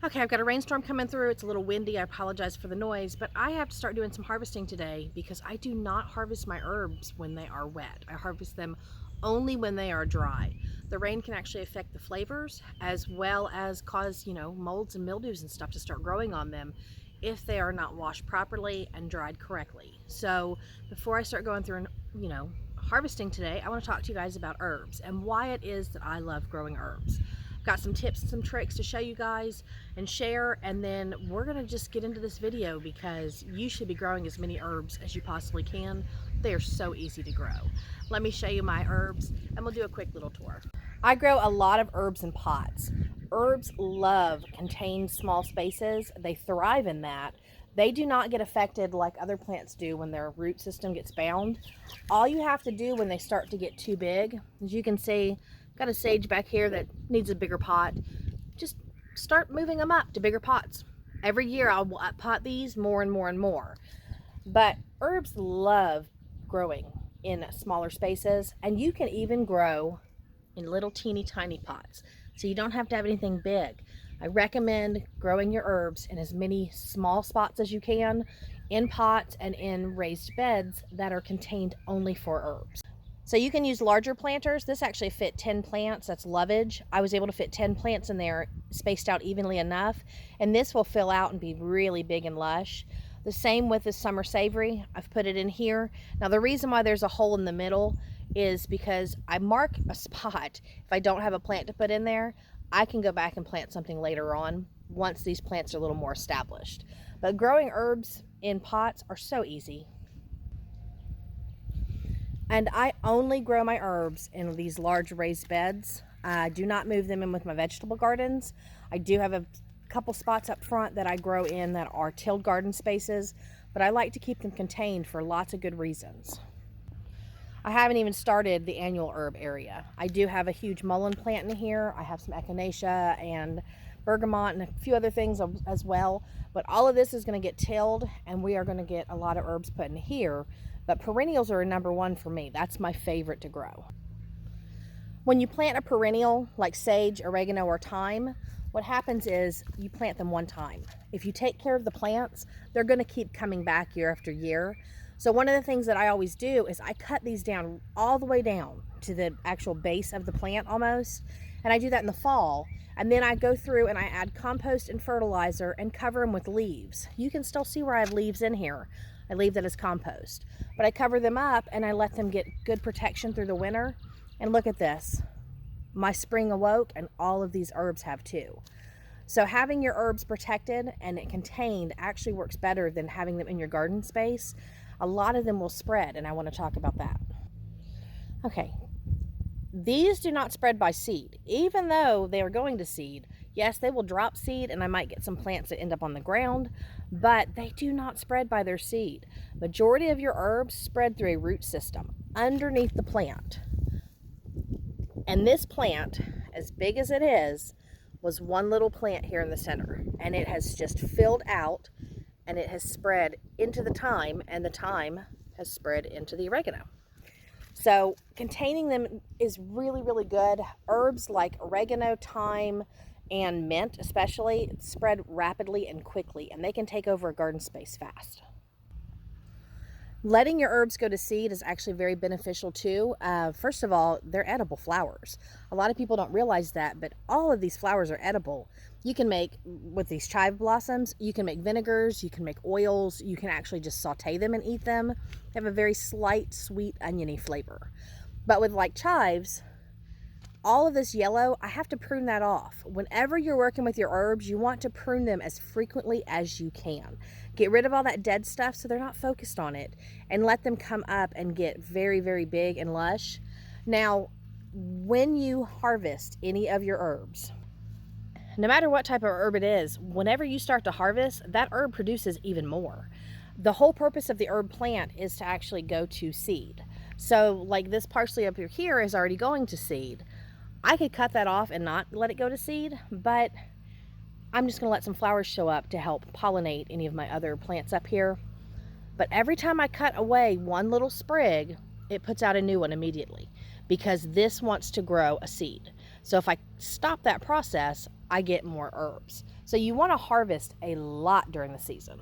Okay, I've got a rainstorm coming through. It's a little windy. I apologize for the noise, but I have to start doing some harvesting today because I do not harvest my herbs when they are wet. I harvest them only when they are dry. The rain can actually affect the flavors as well as cause, molds and mildews and stuff to start growing on them if they are not washed properly and dried correctly. So before I start going through and, harvesting today, I want to talk to you guys about herbs and why it is that I love growing herbs. Got some tips and some tricks to show you guys and share, and then we're gonna just get into this video because you should be growing as many herbs as you possibly can. They are so easy to grow. Let me show you my herbs and we'll do a quick little tour. I grow a lot of herbs in pots. Herbs love contained small spaces. They thrive in that. They do not get affected like other plants do when their root system gets bound. All you have to do when they start to get too big, as you can see, got a sage back here that needs a bigger pot. Just start moving them up to bigger pots. Every year I will pot these more and more and more. But herbs love growing in smaller spaces, and you can even grow in little teeny tiny pots. So you don't have to have anything big. I recommend growing your herbs in as many small spots as you can, in pots and in raised beds that are contained only for herbs. So you can use larger planters. This actually fit 10 plants. That's lovage. I was able to fit 10 plants in there, spaced out evenly enough, and this will fill out and be really big and lush. The same with the summer savory. I've put it in here. Now the reason why there's a hole in the middle is because I mark a spot. If I don't have a plant to put in there, I can go back and plant something later on once these plants are a little more established. But growing herbs in pots are so easy. And I only grow my herbs in these large raised beds. I do not move them in with my vegetable gardens. I do have a couple spots up front that I grow in that are tilled garden spaces, but I like to keep them contained for lots of good reasons. I haven't even started the annual herb area. I do have a huge mullein plant in here. I have some echinacea and bergamot and a few other things as well, but all of this is going to get tilled and we are going to get a lot of herbs put in here. But perennials are number one for me. That's my favorite to grow. When you plant a perennial like sage, oregano, or thyme, what happens is you plant them one time. If you take care of the plants, they're going to keep coming back year after year. So one of the things that I always do is I cut these down all the way down to the actual base of the plant almost. And I do that in the fall. And then I go through and I add compost and fertilizer and cover them with leaves. You can still see where I have leaves in here. I leave that as compost. But I cover them up and I let them get good protection through the winter. And look at this. My spring awoke and all of these herbs have too. So having your herbs protected and it contained actually works better than having them in your garden space. A lot of them will spread, and I want to talk about that. Okay, these do not spread by seed. Even though they are going to seed, yes, they will drop seed and I might get some plants that end up on the ground, but they do not spread by their seed. Majority of your herbs spread through a root system underneath the plant. And this plant, as big as it is, was one little plant here in the center, and it has just filled out and it has spread into the thyme, and the thyme has spread into the oregano. So containing them is really, really good. Herbs like oregano, thyme, and mint especially spread rapidly and quickly, and they can take over a garden space fast. Letting your herbs go to seed is actually very beneficial too. First of all, they're edible flowers. A lot of people don't realize that, but all of these flowers are edible. You can make, with these chive blossoms, you can make vinegars, you can make oils, you can actually just saute them and eat them. They have a very slight, sweet, oniony flavor. But with like chives, all of this yellow, I have to prune that off. Whenever you're working with your herbs, you want to prune them as frequently as you can. Get rid of all that dead stuff so they're not focused on it, and let them come up and get very, very big and lush. Now, when you harvest any of your herbs, no matter what type of herb it is, whenever you start to harvest, that herb produces even more. The whole purpose of the herb plant is to actually go to seed. So like this parsley up here is already going to seed. I could cut that off and not let it go to seed, but I'm just gonna let some flowers show up to help pollinate any of my other plants up here. But every time I cut away one little sprig, it puts out a new one immediately because this wants to grow a seed. So if I stop that process, I get more herbs. So you want to harvest a lot during the season.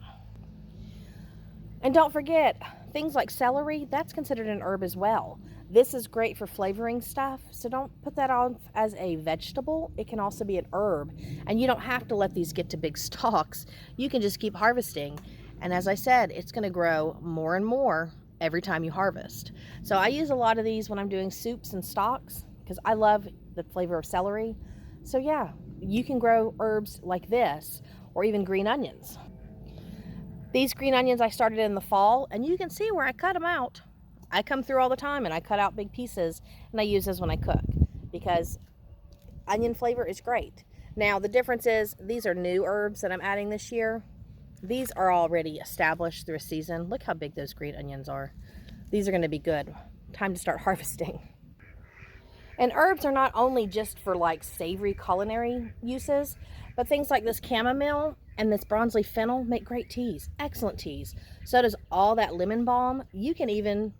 And don't forget, things like celery, that's considered an herb as well. This is great for flavoring stuff, so don't put that on as a vegetable. It can also be an herb, and you don't have to let these get to big stalks. You can just keep harvesting, and as I said, it's going to grow more and more every time you harvest. So I use a lot of these when I'm doing soups and stocks because I love the flavor of celery. So yeah, you can grow herbs like this, or even green onions. These green onions I started in the fall, and you can see where I cut them out. I come through all the time and I cut out big pieces, and I use those when I cook because onion flavor is great. Now the difference is these are new herbs that I'm adding this year. These are already established through a season. Look how big those green onions are. These are going to be good. Time to start harvesting. And herbs are not only just for like savory culinary uses, but things like this chamomile and this bronze leaf fennel make great teas, excellent teas. So does all that lemon balm. You can even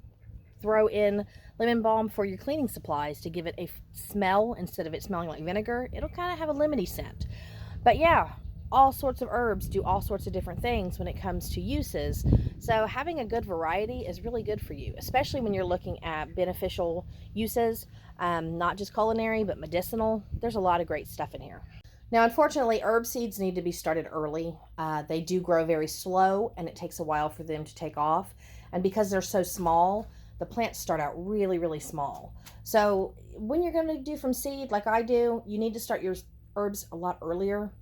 throw in lemon balm for your cleaning supplies to give it a smell instead of it smelling like vinegar. It'll kind of have a lemony scent. But yeah, all sorts of herbs do all sorts of different things when it comes to uses. So having a good variety is really good for you, especially when you're looking at beneficial uses, not just culinary, but medicinal. There's a lot of great stuff in here. Now, unfortunately, herb seeds need to be started early. They do grow very slow, and it takes a while for them to take off. And because they're so small, the plants start out really, really small. So when you're going to do from seed, like I do, you need to start your herbs a lot earlier,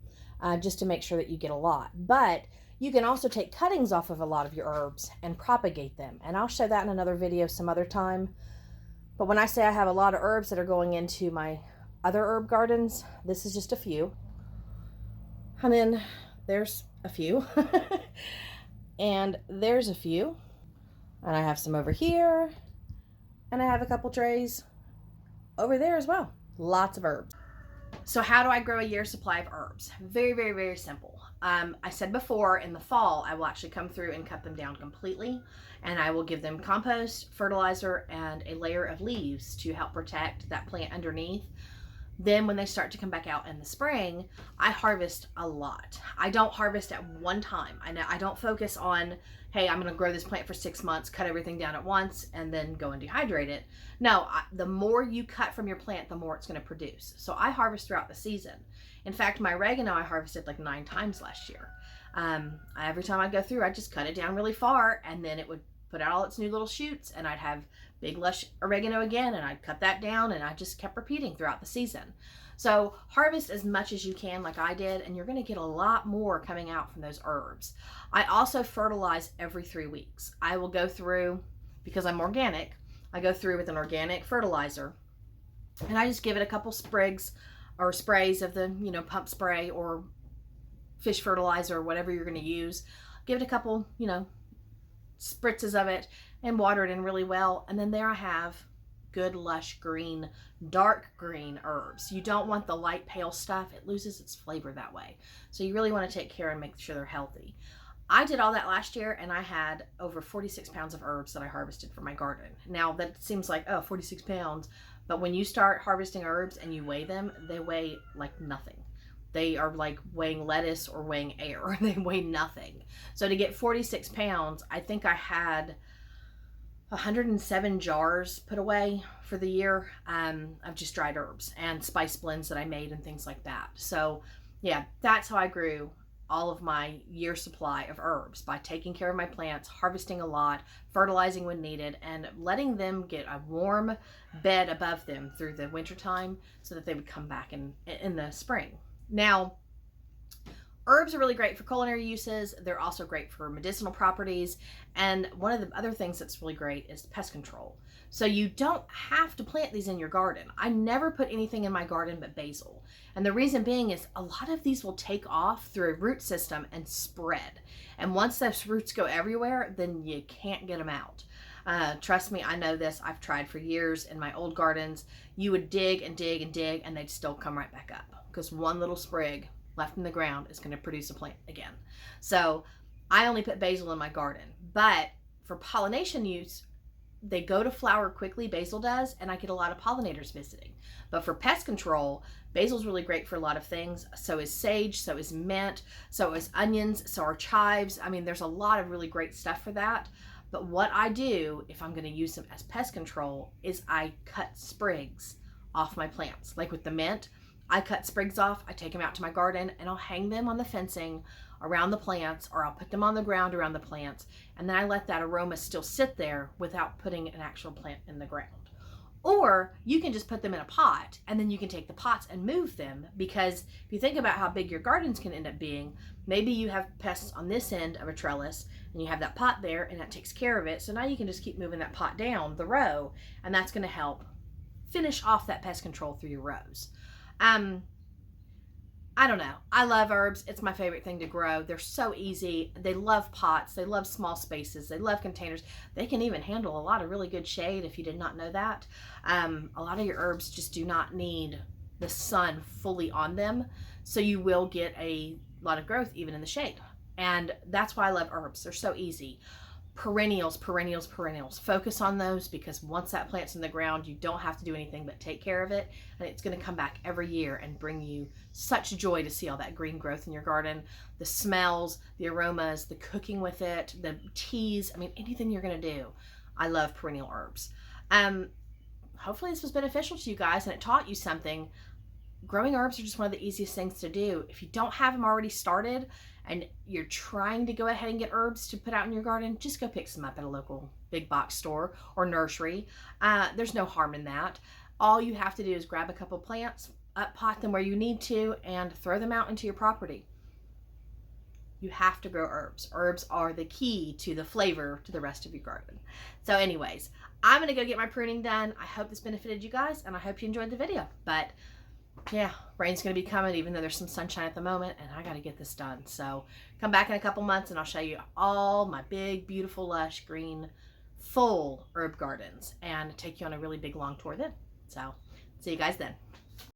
just to make sure that you get a lot. But you can also take cuttings off of a lot of your herbs and propagate them. And I'll show that in another video some other time. But when I say I have a lot of herbs that are going into my other herb gardens, this is just a few. And then there's a few. And there's a few. And I have some over here. And I have a couple trays over there as well. Lots of herbs. So how do I grow a year's supply of herbs? Very, very, very simple. I said before, in the fall, I will actually come through and cut them down completely. And I will give them compost, fertilizer, and a layer of leaves to help protect that plant underneath. Then when they start to come back out in the spring, I harvest a lot. I don't harvest at one time. I don't focus on, hey, I'm going to grow this plant for 6 months, cut everything down at once, and then go and dehydrate it. No, the more you cut from your plant, the more it's going to produce. So I harvest throughout the season. In fact, my oregano, I harvested like 9 times last year. Every time I go through, I just cut it down really far, and then it would put out all its new little shoots, and I'd have big lush oregano again, and I'd cut that down, and I just kept repeating throughout the season. So harvest as much as you can like I did, and you're going to get a lot more coming out from those herbs. I also fertilize every 3 weeks. I will go through, because I'm organic, I go through with an organic fertilizer, and I just give it a couple sprigs or sprays of the, pump spray or fish fertilizer or whatever you're going to use. Give it a couple, spritzes of it and water it in really well. And then there I have good lush green, dark green herbs. You don't want the light pale stuff. It loses its flavor that way. So you really want to take care and make sure they're healthy. I did all that last year, and I had over 46 pounds of herbs that I harvested for my garden. Now that seems like, 46 pounds, but when you start harvesting herbs and you weigh them, they weigh like nothing. They are like weighing lettuce or weighing air. They weigh nothing. So to get 46 pounds, I think I had 107 jars put away for the year of just dried herbs and spice blends that I made and things like that. So yeah, that's how I grew all of my year supply of herbs, by taking care of my plants, harvesting a lot, fertilizing when needed, and letting them get a warm bed above them through the winter time so that they would come back in the spring. Now, herbs are really great for culinary uses. They're also great for medicinal properties. And one of the other things that's really great is pest control. So you don't have to plant these in your garden. I never put anything in my garden but basil. And the reason being is a lot of these will take off through a root system and spread. And once those roots go everywhere, then you can't get them out. Trust me, I know this. I've tried for years in my old gardens. You would dig and dig and dig, and they'd still come right back up, because one little sprig left in the ground is going to produce a plant again. So I only put basil in my garden, but for pollination use, they go to flower quickly, basil does, and I get a lot of pollinators visiting. But for pest control, basil's really great for a lot of things. So is sage, so is mint, so is onions, so are chives. I mean, there's a lot of really great stuff for that. But what I do, if I'm going to use them as pest control, is I cut sprigs off my plants. Like with the mint, I cut sprigs off, I take them out to my garden, and I'll hang them on the fencing around the plants, or I'll put them on the ground around the plants, and then I let that aroma still sit there without putting an actual plant in the ground. Or you can just put them in a pot, and then you can take the pots and move them, because if you think about how big your gardens can end up being, maybe you have pests on this end of a trellis and you have that pot there and that takes care of it. So now you can just keep moving that pot down the row, and that's going to help finish off that pest control through your rows. I don't know. I love herbs. It's my favorite thing to grow. They're so easy. They love pots. They love small spaces. They love containers. They can even handle a lot of really good shade if you did not know that. A lot of your herbs just do not need the sun fully on them. So you will get a lot of growth even in the shade. And that's why I love herbs. They're so easy. Perennials, perennials, perennials. Focus on those, because once that plant's in the ground, you don't have to do anything but take care of it, and it's going to come back every year and bring you such joy to see all that green growth in your garden. The smells, the aromas, the cooking with it, the teas, I mean, anything you're going to do. I love perennial herbs. Hopefully this was beneficial to you guys and it taught you something. Growing herbs are just one of the easiest things to do. If you don't have them already started and you're trying to go ahead and get herbs to put out in your garden, just go pick some up at a local big box store or nursery. There's no harm in that. All you have to do is grab a couple plants, pot them where you need to, and throw them out into your property. You have to grow herbs. Herbs are the key to the flavor to the rest of your garden. So anyways, I'm going to go get my pruning done. I hope this benefited you guys, and I hope you enjoyed the video. But yeah, rain's going to be coming, even though there's some sunshine at the moment, and I got to get this done. So come back in a couple months and I'll show you all my big, beautiful, lush, green, full herb gardens and take you on a really big, long tour then. So see you guys then.